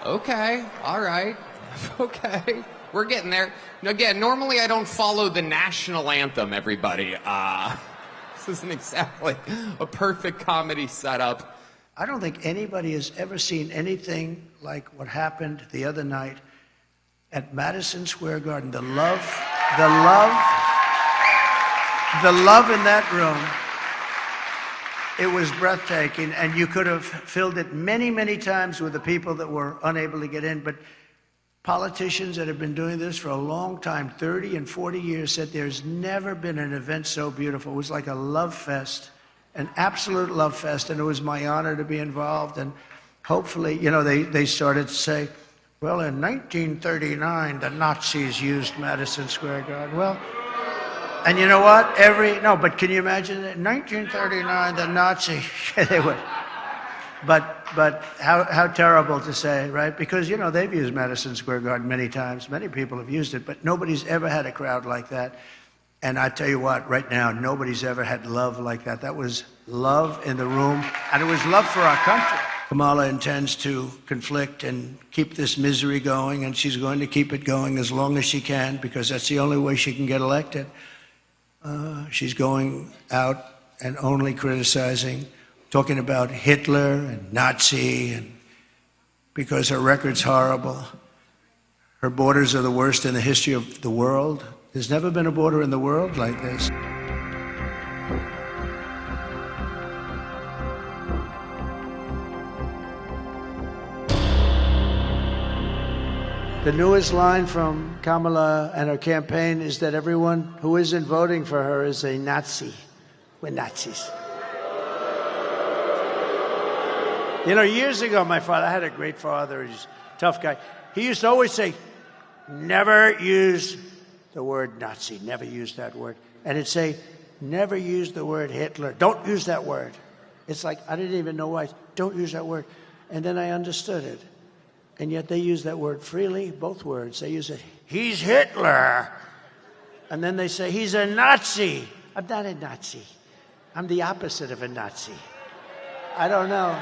Okay, all right, okay. We're getting there. Again, normally I don't follow the national anthem, everybody. This isn't exactly a perfect comedy setup. I don't think anybody has ever seen anything like what happened the other night at Madison Square Garden. The love in that room, it was breathtaking, and you could have filled it many, many times with the people that were unable to get in, but politicians that have been doing this for a long time, 30 and 40 years, said there's never been an event so beautiful. It was like a love fest, an absolute love fest, and it was my honor to be involved. And hopefully, you know, they started to say, well, in 1939, the Nazis used Madison Square Garden. Well, and you know what? But can you imagine it? In 1939, the Nazi, they would. But how terrible to say, right? Because, you know, they've used Madison Square Garden many times. Many people have used it, but nobody's ever had a crowd like that. And I tell you what, right now, nobody's ever had love like that. That was love in the room, and it was love for our country. Kamala intends to conflict and keep this misery going, and she's going to keep it going as long as she can, because that's the only way she can get elected. She's going out and only criticizing, talking about Hitler and Nazi, and because her record's horrible. Her borders are the worst in the history of the world. There's never been a border in the world like this. The newest line from Kamala and her campaign is that everyone who isn't voting for her is a Nazi. We're Nazis. You know, years ago, my father, I had a great father, he's a tough guy. He used to always say, never use the word Nazi, never use that word. And he'd say, never use the word Hitler. Don't use that word. It's like, I didn't even know why. Don't use that word. And then I understood it. And yet they use that word freely, both words. They use it, he's Hitler. And then they say, he's a Nazi. I'm not a Nazi. I'm the opposite of a Nazi. I don't know.